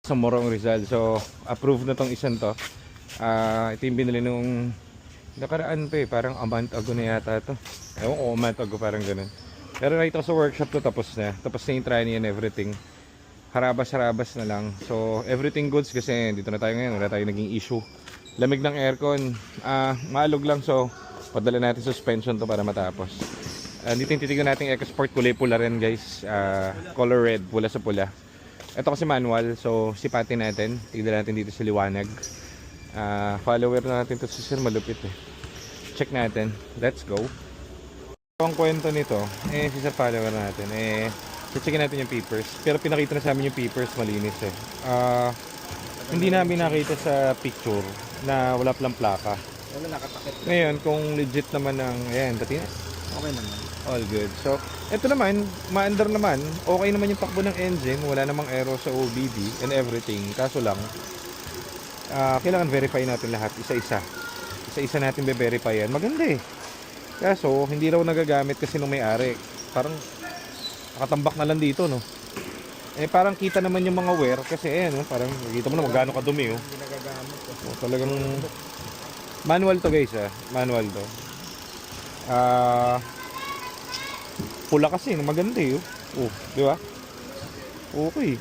Sa Morong Rizal. So approved na tong isang to. Ito yung binili nung nakaraan pa eh, parang a month ago na yata to. Ewan ko, a month ago parang ganun. Pero nakita ko sa workshop to, tapos na yung tranny and everything. Harabas na lang. So everything goods kasi dito na tayo ngayon, wala tayong naging issue. Lamig ng aircon, maalog lang, so padala natin suspension to para matapos. Dito yung titignan natin EcoSport, kulay pula rin guys. Color red, pula sa pula. Ito kasi manual, so sipatin natin. Tignan natin dito sa liwanag. Follower na natin to si Sir, malupit eh. Check natin, let's go. Ang kwento nito, si Sir follower natin, checkin natin yung papers. Pero pinakita na sa amin yung papers, malinis eh. Hindi namin nakita sa picture na wala palang plaka. Wala nakatakip. Ngayon, kung legit naman ang, ayan, dati na. Okay naman. All good. So, ito naman, maandar naman, okay naman yung takbo ng engine, wala namang error sa OBD and everything. Kaso lang, kailangan verify natin lahat, isa-isa. Isa-isa natin be-verify yan. Maganda eh. Kaso, hindi raw nagagamit kasi nung may-ari. Parang, nakatambak na lang dito, no? Parang kita naman yung mga wear kasi no? Parang nakita mo na magkano kadumi, oh. Hindi nagagamit. So, talagang manual to guys, manual to. Pula kasi, maganda eh, oh. Di ba? Okay.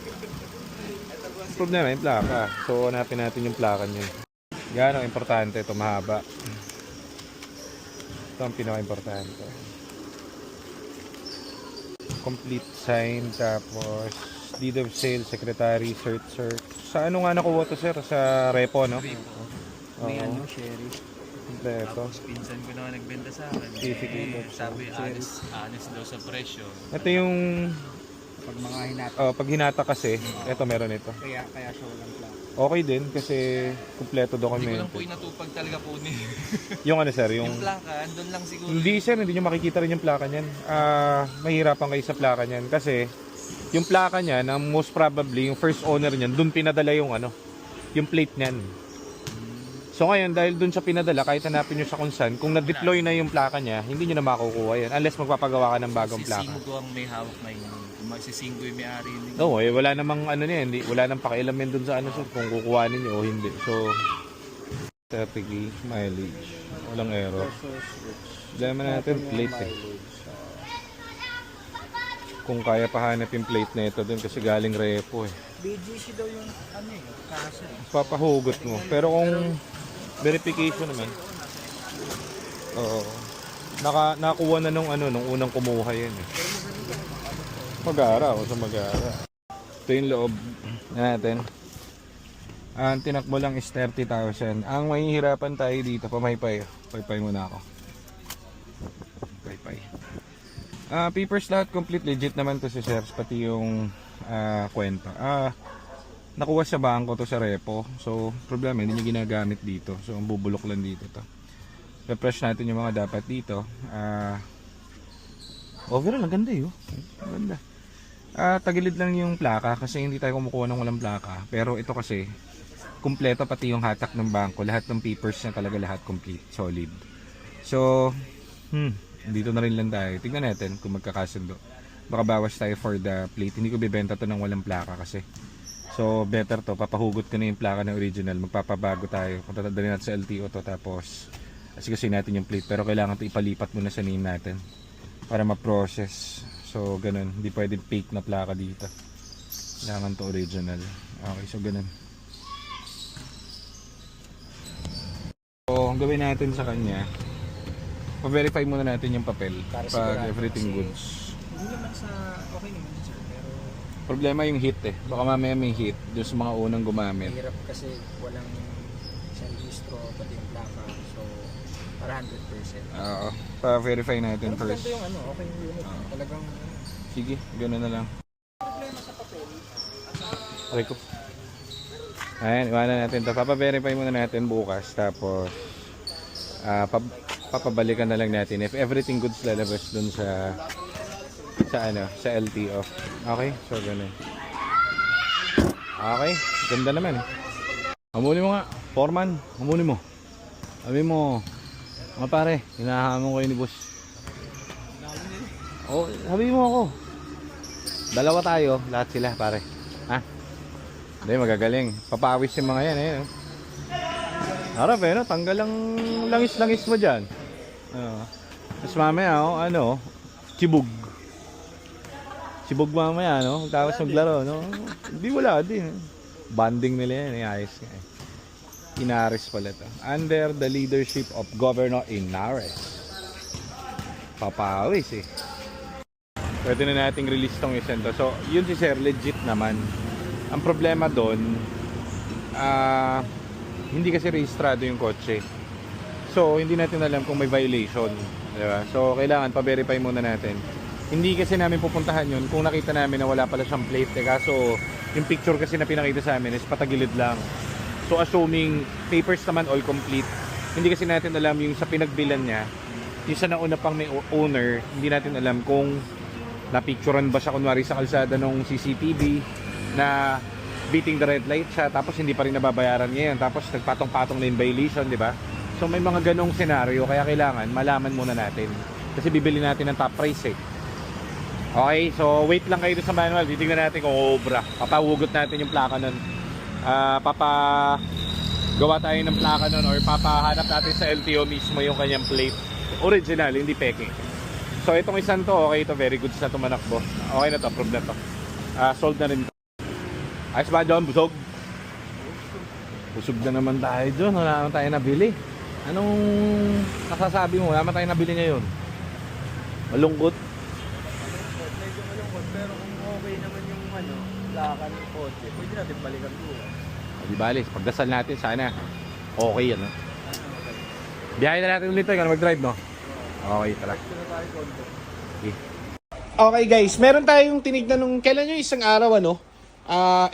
Problema yung plaka. So, hanapin natin yung plaka niya. Gaano importante ito, mahaba. Ito ang pinaka-importante. Complete sign, tapos deed of sale, secretary, search. Sa ano nga nakuha to sir? Sa repo, no? Repo. May sherry. Kompleto. Tapos pinsan ko na nagbenta sa akin. Sabi, honest daw sa presyo. Ito yung Pag mga hinata. pag hinata kasi, ito meron ito. Kaya siya walang plaka. Okay din kasi kumpleto Hindi ko document. lang po inatupag talaga po ni Yung ano sir, yung yung plaka, andun lang siguro. hindi sir, hindi nyo makikita rin yung plaka niyan. Mahirapan kayo sa plaka niyan kasi yung plaka niya na most probably yung first owner niyan, doon pinadala yung ano, yung plate niyan. So ngayon dahil doon siya pinadala, kahit hanapin nyo sa kung saan, kung na-deploy na yung plaka niya, hindi nyo na makukuha yan unless magpapagawa ka ng bagong plaka. Sisinggo ang may hawak na yun. Magsisinggo yung may-ari yun. No, wala namang ano niya, hindi, wala nang pakialam yan doon sa ano sir, kung kukuhanin niyo o hindi. So 30 mileage, walang error. Dalaman natin plate eh. Kung kaya pahanap yung plate na ito doon kasi galing repo eh. BGC daw yung kasa. Papahugot mo. Pero kung verification naman, oo, nakakuha na nung unang kumuha yan eh. Mag-aara o sa mag-aara. Ito yung loob natin. Ang tinakbo lang is 30,000. Ang mahihirapan tayo dito, pamaypay. Paypay muna ako. Paypay. Papers lahat complete, legit naman to si Sirs, pati yung kwento. Nakuha sa bangko to sa repo. So, problema, hindi niya ginagamit dito. So, ang bubulok lang dito to. Refresh natin yung mga dapat dito. Overall, ang ganda yun. Ang ganda. Tagilid lang yung plaka kasi hindi tayo kumukuha ng walang plaka. Pero ito kasi, kumpleto pati yung hatak ng bangko. Lahat ng papers niya talaga lahat complete, solid. So, dito na rin lang tayo. Tingnan natin kung magkakasundo. Baka bawas tayo for the plate. Hindi ko bibenta to ng walang plaka kasi. So, better to. Papahugot ko na yung plaka ng original. Magpapabago tayo. Kung tatadali natin sa LTO to. Tapos, asikasin natin yung plate. Pero kailangan ito ipalipat muna sa name natin. Para ma-process. So, ganun. Hindi pwede fake na plaka dito. Kailangan to original. Okay, so ganun. So, ang gawin natin sa kanya, pa-verify muna natin yung papel. Pag everything goods. Hindi naman okay naman sir, pero Problema yung heat eh. Baka mamaya may heat doon sa mga unang gumamit. mahirap kasi walang isang registro pati yung plaka. So, para 100%. Oo. Pa-verify natin Pero first. maganda yung okay yung unit. Talagang Sige, gano'n na lang. problema sa papel. Aray ko. Ayan, iwanan natin ito. Papa-verify muna natin bukas. Tapos, papabalikan na lang natin. If everything goods lalabas dun sa LTO. Okay? So, gano'n. Okay. Ganda naman eh. Hamuli mo nga. Foreman, hamuli mo. Sabi mo, mga pare, hinahamon ko yun ni boss. Sabi mo ako. Dalawa tayo, lahat sila pare. Ha? Hindi, magagaling. Papawis yung mga yan, eh. Harap, eh, no? Tanggal ang langis-langis mo dyan. Tapos mamaya, oh, ano, chibog. Chibog mamaya, no? Tapos maglaro, no? Hindi, wala din. Banding nila yan, eh. Ayos nga, eh. Inares pala to. Under the leadership of Governor Inares. Papawis, eh. Pwede na nating release tong isento. So, yun si Sir, legit naman. Ang problema doon, hindi kasi rehistrado yung kotse. So, hindi natin alam kung may violation. Diba? So, kailangan pa-verify muna natin. Hindi kasi namin pupuntahan yun kung nakita namin na wala pala siyang plate. Kaso, yung picture kasi na pinakita sa amin is patagilid lang. So, assuming papers naman all complete, hindi kasi natin alam yung sa pinagbilan niya, yung sa nauna pang may owner, hindi natin alam kung napicturean ba siya kunwari sa kalsada ng CCTV na beating the red light siya, tapos hindi pa rin nababayaran niya yan, tapos nagpatong-patong na yung violation, di ba? So may mga ganong senaryo, kaya kailangan malaman muna natin kasi bibili natin ng top price, eh. Okay, so wait lang kayo sa manual, titignan natin kung obra, papahugot natin yung plaka nun, gawa tayo ng plaka nun, or papahanap natin sa LTO mismo yung kanyang plate original, hindi peke. So itong isang to, okay ito, very good sa tumanakbo, okay na to, approve na to, sold na rin to. Ayos ba, John? Busog? Busog na naman tayo, John. Wala naman tayo nabili. Anong nasasabi mo? Wala naman tayo nabili ngayon. Malungkot? Medyo malungkot, pero kung okay naman yung lakan ng kotse, pwede natin balikan doon. Di balis, pagdasal natin sana. Okay yan, no? Biyahe na natin ulit tayo, mag-drive, no? Okay, tara. Okay. Okay guys, meron tayong tinignan nung kailan yung isang araw, ano?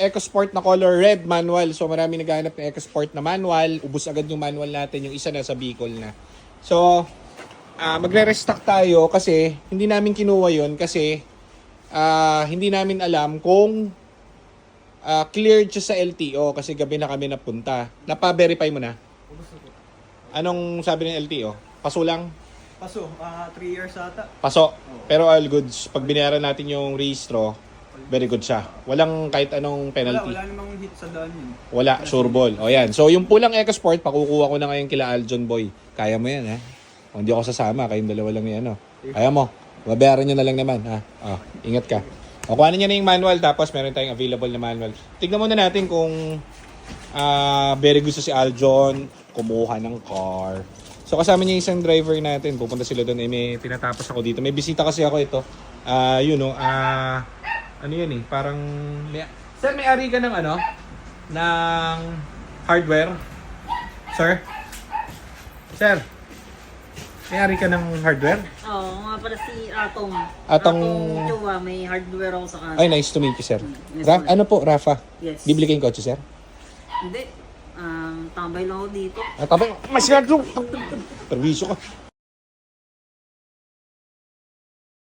EcoSport na color red manual. So marami naghahanap ng EcoSport na manual. Ubus agad yung manual natin, yung isa na sa Bicol na. So magre-restock tayo kasi hindi namin kinuha yon kasi hindi namin alam kung cleared siya sa LTO kasi gabi na kami napunta. Napa-verify mo na? Anong sabi ng LTO? Paso lang? Paso, 3 years ata. Paso. Pero all goods. Pag binayaran natin yung registro, very good siya. Walang kahit anong penalty. Wala namang hit sa daan yun. Wala, sure ball. O yan. So yung pulang EcoSport, pakukuha ko na ngayon kila Aljon Boy. Kaya mo yan, ha? Kung hindi ako sasama, kayong dalawa lang yan, no? Kaya mo. Babayaran nyo na lang naman, ha? Ingat ka. O, kuhanin nyo na yung manual, tapos meron tayong available na manual. Tignan muna natin kung very gusto si Aljon kumuha ng car. So kasama niya isang driver natin. Pupunta sila doon. May tinatapos ako dito. May bisita kasi ako ito. Ano yan eh, parang Sir, may ari ka ng ng hardware? Sir? Sir? May ari ka ng hardware? Oo, nga pala si Atong. Atong Chua, may hardware ako sa kanila. Ay, nice to meet you, sir. Yes, sir. Ano po, Rafa? Yes. Bibili kayong kotse, sir? Hindi. Tambay lang ako dito. Tapos, masyado! Perwisyo ka.